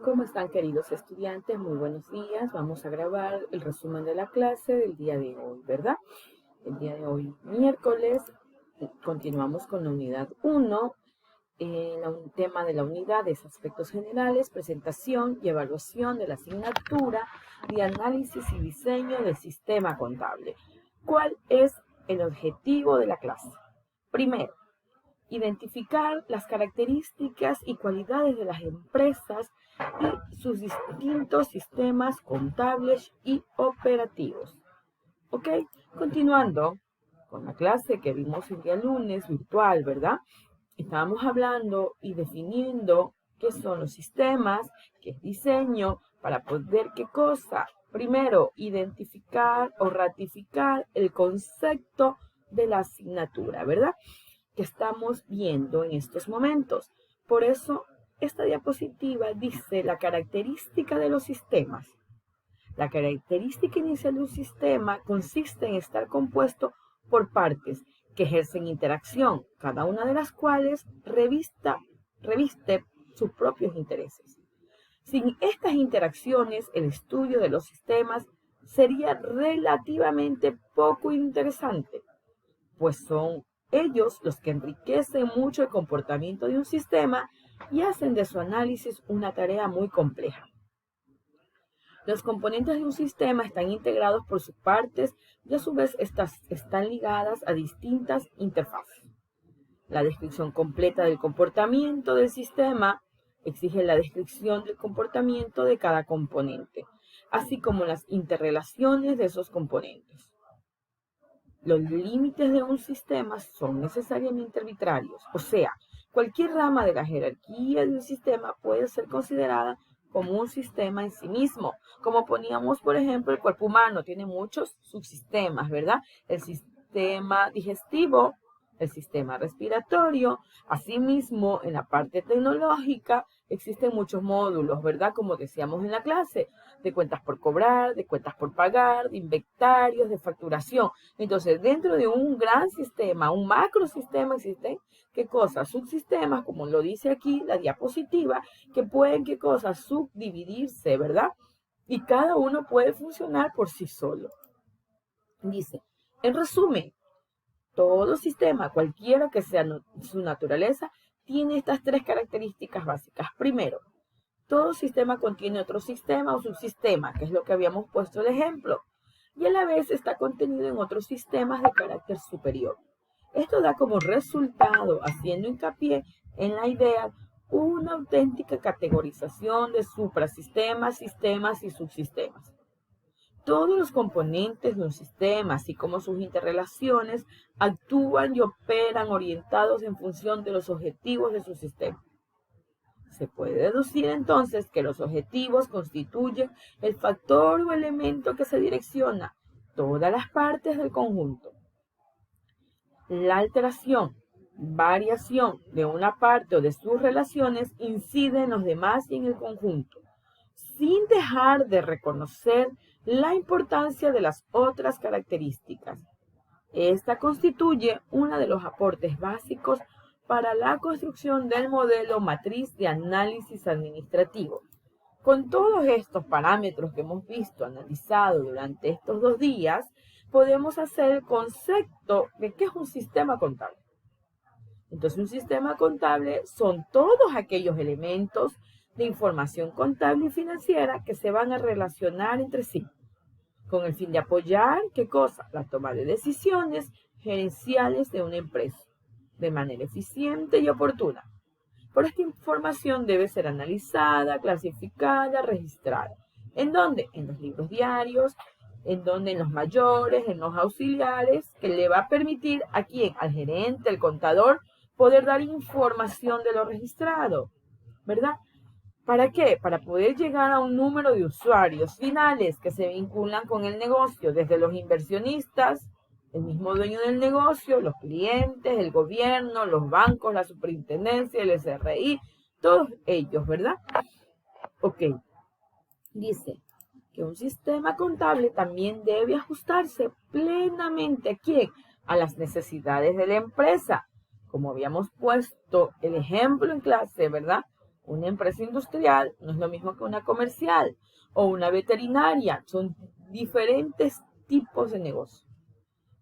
¿Cómo están, queridos estudiantes? Muy buenos días. Vamos a grabar el resumen de la clase del día de hoy, ¿verdad? El día de hoy, miércoles, continuamos con la unidad 1. El tema de la unidad es aspectos generales, presentación y evaluación de la asignatura de análisis y diseño del sistema contable. ¿Cuál es el objetivo de la clase? Primero, identificar las características y cualidades de las empresas y sus distintos sistemas contables y operativos. ¿Ok? Continuando con la clase que vimos el día lunes, virtual, ¿verdad? Estábamos hablando y definiendo qué son los sistemas, qué es diseño, para poder qué cosa. Primero, identificar o ratificar el concepto de la asignatura, ¿verdad? Que estamos viendo en estos momentos. Por eso, esta diapositiva dice la característica de los sistemas. La característica inicial de un sistema consiste en estar compuesto por partes que ejercen interacción, cada una de las cuales reviste sus propios intereses. Sin estas interacciones, el estudio de los sistemas sería relativamente poco interesante, pues son ellos los que enriquecen mucho el comportamiento de un sistema y hacen de su análisis una tarea muy compleja. Los componentes de un sistema están integrados por sus partes y a su vez están ligadas a distintas interfaces. La descripción completa del comportamiento del sistema exige la descripción del comportamiento de cada componente, así como las interrelaciones de esos componentes. Los límites de un sistema son necesariamente arbitrarios, o sea, cualquier rama de la jerarquía de un sistema puede ser considerada como un sistema en sí mismo. Como poníamos, por ejemplo, el cuerpo humano tiene muchos subsistemas, ¿verdad? El sistema digestivo, el sistema respiratorio. Asimismo, en la parte tecnológica existen muchos módulos, ¿verdad? Como decíamos en la clase, de cuentas por cobrar, de cuentas por pagar, de inventarios, de facturación. Entonces, dentro de un gran sistema, un macrosistema, existen, ¿qué cosas? Subsistemas, como lo dice aquí la diapositiva, que pueden, ¿qué cosas? Subdividirse, ¿verdad? Y cada uno puede funcionar por sí solo. Dice, en resumen, todo sistema, cualquiera que sea su naturaleza, tiene estas tres características básicas. Primero, todo sistema contiene otro sistema o subsistema, que es lo que habíamos puesto el ejemplo, y a la vez está contenido en otros sistemas de carácter superior. Esto da como resultado, haciendo hincapié en la idea, una auténtica categorización de suprasistemas, sistemas y subsistemas. Todos los componentes de un sistema, así como sus interrelaciones, actúan y operan orientados en función de los objetivos de su sistema. Se puede deducir entonces que los objetivos constituyen el factor o elemento que se direcciona todas las partes del conjunto. La alteración, variación de una parte o de sus relaciones incide en los demás y en el conjunto, sin dejar de reconocer la importancia de las otras características. Esta constituye uno de los aportes básicos para la construcción del modelo matriz de análisis administrativo. Con todos estos parámetros que hemos visto analizado durante estos 2 días, podemos hacer el concepto de qué es un sistema contable. Entonces, un sistema contable son todos aquellos elementos de información contable y financiera que se van a relacionar entre sí, con el fin de apoyar, ¿qué cosa? La toma de decisiones gerenciales de una empresa, de manera eficiente y oportuna. Por esta información debe ser analizada, clasificada, registrada. ¿En dónde? En los libros diarios, en los mayores, en los auxiliares, que le va a permitir a quién, al gerente, al contador, poder dar información de lo registrado, ¿verdad? ¿Para qué? Para poder llegar a un número de usuarios finales que se vinculan con el negocio, desde los inversionistas, el mismo dueño del negocio, los clientes, el gobierno, los bancos, la superintendencia, el SRI, todos ellos, ¿verdad? Ok, dice que un sistema contable también debe ajustarse plenamente ¿a quién? A las necesidades de la empresa. Como habíamos puesto el ejemplo en clase, ¿verdad? Una empresa industrial no es lo mismo que una comercial o una veterinaria. Son diferentes tipos de negocio.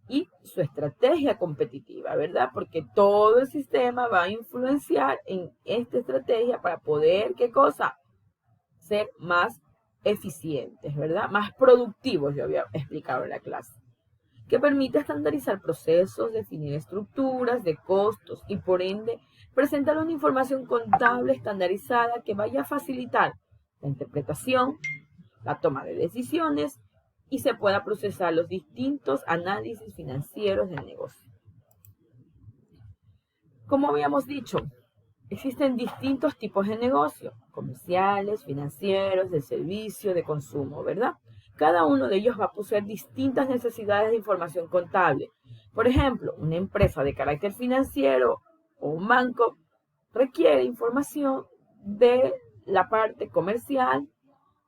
Y su estrategia competitiva, ¿verdad? Porque todo el sistema va a influenciar en esta estrategia para poder, ¿qué cosa? Ser más eficientes, ¿verdad? Más productivos, yo había explicado en la clase. Que permite estandarizar procesos, definir estructuras de costos y por ende presentar una información contable estandarizada que vaya a facilitar la interpretación, la toma de decisiones y se pueda procesar los distintos análisis financieros del negocio. Como habíamos dicho, existen distintos tipos de negocio, comerciales, financieros, de servicio, de consumo, ¿verdad? Cada uno de ellos va a poseer distintas necesidades de información contable. Por ejemplo, una empresa de carácter financiero o un banco requiere información de la parte comercial,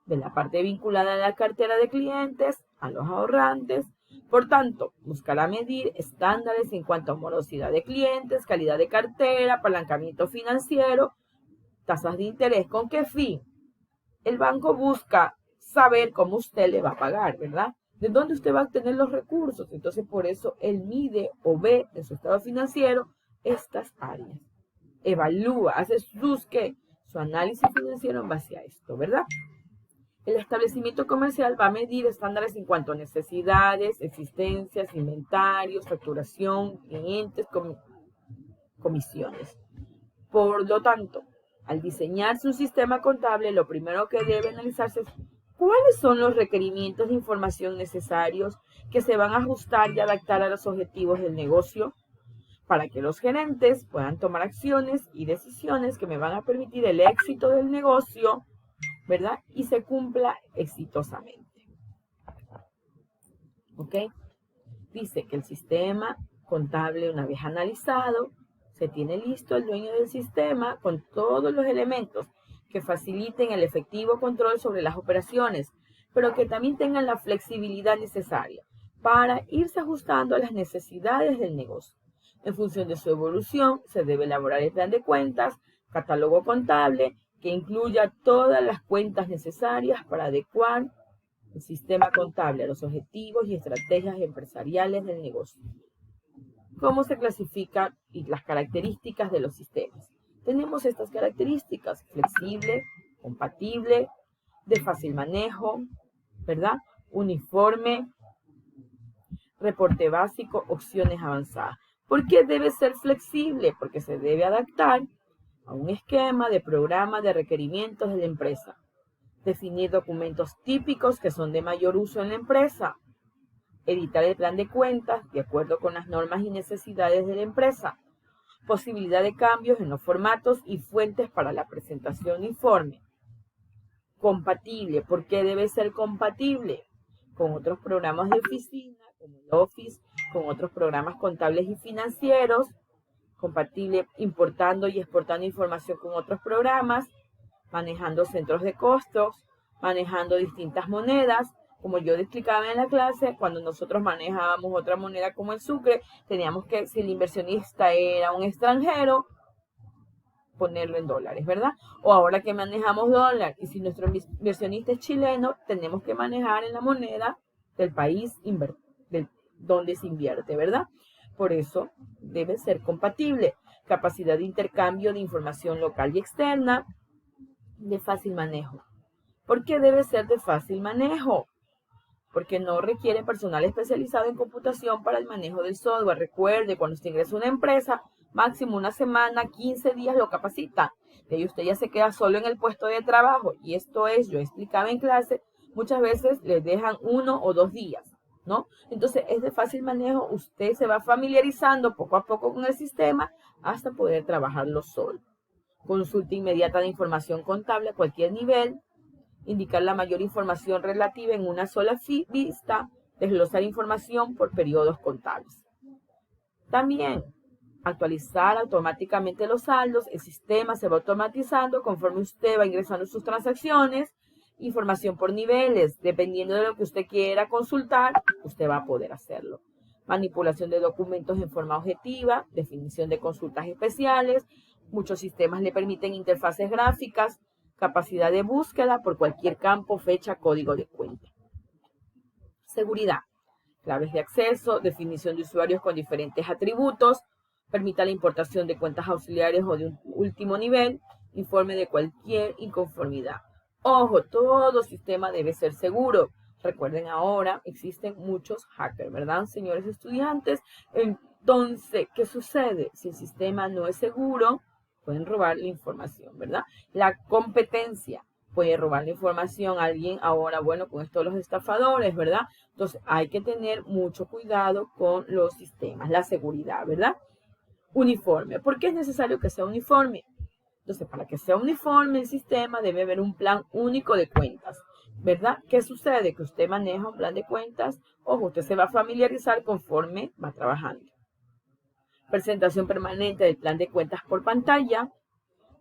de la parte vinculada a la cartera de clientes, a los ahorrantes. Por tanto, buscará medir estándares en cuanto a morosidad de clientes, calidad de cartera, apalancamiento financiero, tasas de interés. ¿Con qué fin? El banco busca saber cómo usted le va a pagar, ¿verdad? De dónde usted va a obtener los recursos. Entonces, por eso él mide o ve en su estado financiero estas áreas. Evalúa, hace su análisis financiero en base a esto, ¿verdad? El establecimiento comercial va a medir estándares en cuanto a necesidades, existencias, inventarios, facturación, clientes, comisiones. Por lo tanto, al diseñarse un sistema contable, lo primero que debe analizarse es cuáles son los requerimientos de información necesarios que se van a ajustar y adaptar a los objetivos del negocio para que los gerentes puedan tomar acciones y decisiones que me van a permitir el éxito del negocio, ¿verdad? Y se cumpla exitosamente. ¿Ok? Dice que el sistema contable, una vez analizado, se tiene listo el dueño del sistema con todos los elementos que faciliten el efectivo control sobre las operaciones, pero que también tengan la flexibilidad necesaria para irse ajustando a las necesidades del negocio. En función de su evolución, se debe elaborar el plan de cuentas, catálogo contable, que incluya todas las cuentas necesarias para adecuar el sistema contable a los objetivos y estrategias empresariales del negocio. ¿Cómo se clasifican y las características de los sistemas? Tenemos estas características: flexible, compatible, de fácil manejo, ¿verdad? Uniforme, reporte básico, opciones avanzadas. ¿Por qué debe ser flexible? Porque se debe adaptar a un esquema de programa de requerimientos de la empresa. Definir documentos típicos que son de mayor uso en la empresa. Editar el plan de cuentas de acuerdo con las normas y necesidades de la empresa. Posibilidad de cambios en los formatos y fuentes para la presentación de informe. Compatible. ¿Por qué debe ser compatible? Con otros programas de oficina, como el Office, con otros programas contables y financieros. Compatible importando y exportando información con otros programas, manejando centros de costos, manejando distintas monedas. Como yo explicaba en la clase, cuando nosotros manejábamos otra moneda como el sucre, teníamos que, si el inversionista era un extranjero, ponerlo en dólares, ¿verdad? O ahora que manejamos dólar, y si nuestro inversionista es chileno, tenemos que manejar en la moneda del país donde se invierte, ¿verdad? Por eso debe ser compatible. Capacidad de intercambio de información local y externa, de fácil manejo. ¿Por qué debe ser de fácil manejo? Porque no requiere personal especializado en computación para el manejo del software. Recuerde, cuando usted ingresa a una empresa, máximo una semana, 15 días lo capacita. De ahí usted ya se queda solo en el puesto de trabajo. Y esto es, yo explicaba en clase, muchas veces les dejan 1 o 2 días, ¿no? Entonces es de fácil manejo, usted se va familiarizando poco a poco con el sistema hasta poder trabajarlo solo. Consulta inmediata de información contable a cualquier nivel. Indicar la mayor información relativa en una sola vista, desglosar información por periodos contables. También, actualizar automáticamente los saldos. El sistema se va automatizando conforme usted va ingresando sus transacciones. Información por niveles, dependiendo de lo que usted quiera consultar, usted va a poder hacerlo. Manipulación de documentos en forma objetiva, definición de consultas especiales, Muchos sistemas le permiten interfaces gráficas, capacidad de búsqueda por cualquier campo, fecha, código de cuenta. Seguridad. Claves de acceso, definición de usuarios con diferentes atributos, permite la importación de cuentas auxiliares o de un último nivel, informe de cualquier inconformidad. Ojo, todo sistema debe ser seguro. Recuerden, ahora existen muchos hackers, ¿verdad, señores estudiantes? Entonces, ¿qué sucede? Si el sistema no es seguro, pueden robar la información, ¿verdad? La competencia puede robar la información a alguien ahora, bueno, con esto los estafadores, ¿verdad? Entonces, hay que tener mucho cuidado con los sistemas, la seguridad, ¿verdad? Uniforme. ¿Por qué es necesario que sea uniforme? Entonces, para que sea uniforme el sistema, debe haber un plan único de cuentas, ¿verdad? ¿Qué sucede? Que usted maneja un plan de cuentas, ojo, usted se va a familiarizar conforme va trabajando. Presentación permanente del plan de cuentas por pantalla,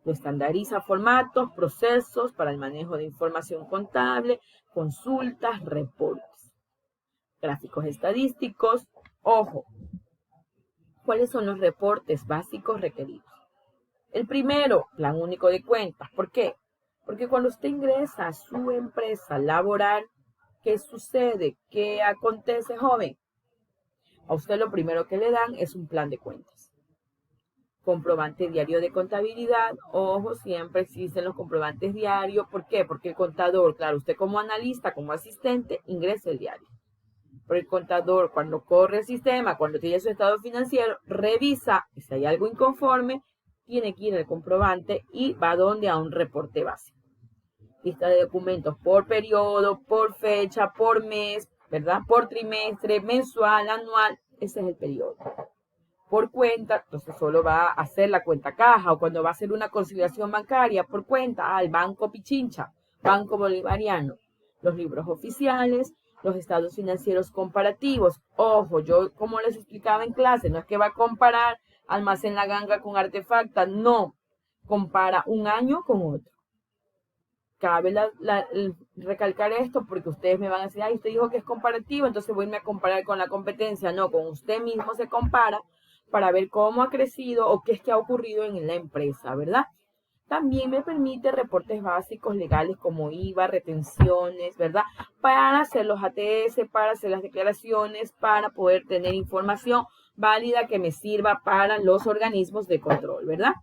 lo estandariza formatos, procesos para el manejo de información contable, consultas, reportes. Gráficos estadísticos, ojo, ¿cuáles son los reportes básicos requeridos? El primero, plan único de cuentas. ¿Por qué? Porque cuando usted ingresa a su empresa laboral, ¿qué sucede? ¿Qué acontece, joven? A usted lo primero que le dan es un plan de cuentas. Comprobante diario de contabilidad. Ojo, siempre existen los comprobantes diarios. ¿Por qué? Porque el contador, claro, usted como analista, como asistente, ingresa el diario. Pero el contador, cuando corre el sistema, cuando tiene su estado financiero, revisa y si hay algo inconforme, tiene que ir al comprobante y va donde a un reporte básico. Lista de documentos por periodo, por fecha, por mes, ¿verdad? Por trimestre, mensual, anual, ese es el periodo. Por cuenta, entonces solo va a hacer la cuenta caja, o cuando va a hacer una conciliación bancaria por cuenta, el Banco Pichincha, Banco Bolivariano. Los libros oficiales, los estados financieros comparativos. Ojo, yo como les explicaba en clase, no es que va a comparar Almacén La Ganga con Artefacta, no, compara un año con otro. Cabe recalcar esto porque ustedes me van a decir, ay, usted dijo que es comparativo, entonces voy a comparar con la competencia. No, con usted mismo se compara para ver cómo ha crecido o qué es que ha ocurrido en la empresa, ¿verdad? También me permite reportes básicos legales como IVA, retenciones, ¿verdad? Para hacer los ATS, para hacer las declaraciones, para poder tener información válida que me sirva para los organismos de control, ¿verdad?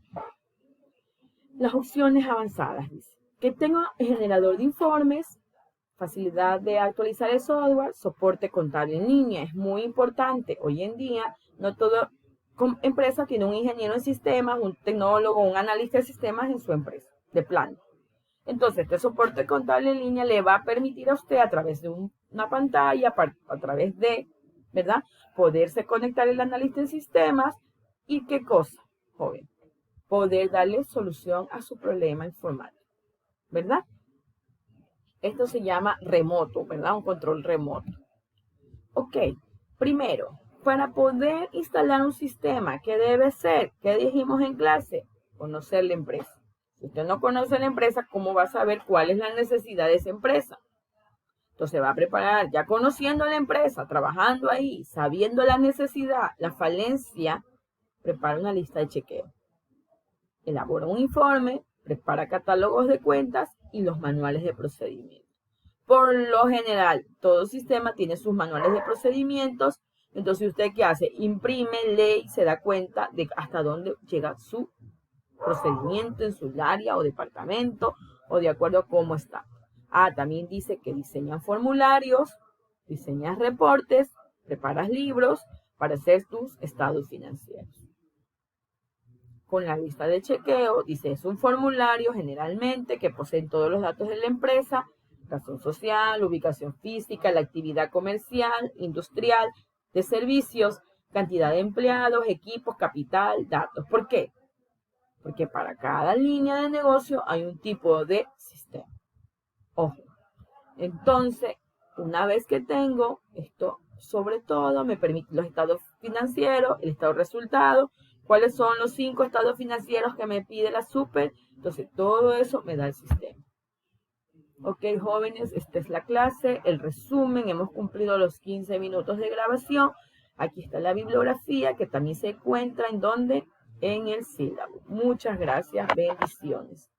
Las opciones avanzadas, dice. Que tenga generador de informes, facilidad de actualizar el software, soporte contable en línea. Es muy importante. Hoy en día, no toda empresa tiene un ingeniero en sistemas, un tecnólogo, un analista de sistemas en su empresa, de plano. Entonces, este soporte contable en línea le va a permitir a usted a través de una pantalla, a través de, ¿verdad? Poderse conectar el analista en sistemas y ¿qué cosa, joven? Poder darle solución a su problema informático, ¿verdad? Esto se llama remoto, ¿verdad? Un control remoto. Ok, primero, para poder instalar un sistema, ¿qué debe ser? ¿Qué dijimos en clase? Conocer la empresa. Si usted no conoce la empresa, ¿cómo va a saber cuál es la necesidad de esa empresa? Entonces va a preparar, ya conociendo la empresa, trabajando ahí, sabiendo la necesidad, la falencia, prepara una lista de chequeo. Elabora un informe, prepara catálogos de cuentas y los manuales de procedimiento. Por lo general, todo sistema tiene sus manuales de procedimientos. Entonces, ¿usted qué hace? Imprime, lee y se da cuenta de hasta dónde llega su procedimiento en su área o departamento o de acuerdo a cómo está. También dice que diseñas formularios, diseñas reportes, preparas libros para hacer tus estados financieros. Con la lista de chequeo, dice, es un formulario generalmente que posee todos los datos de la empresa, razón social, ubicación física, la actividad comercial, industrial, de servicios, cantidad de empleados, equipos, capital, datos. ¿Por qué? Porque para cada línea de negocio hay un tipo de sistema. Ojo. Entonces, una vez que tengo esto, sobre todo me permite los estados financieros, el estado de resultados, cuáles son los 5 estados financieros que me pide la super. Entonces, todo eso me da el sistema. Ok, jóvenes, esta es la clase, el resumen. Hemos cumplido los 15 minutos de grabación. Aquí está la bibliografía que también se encuentra en donde en el sílabo. Muchas gracias, bendiciones.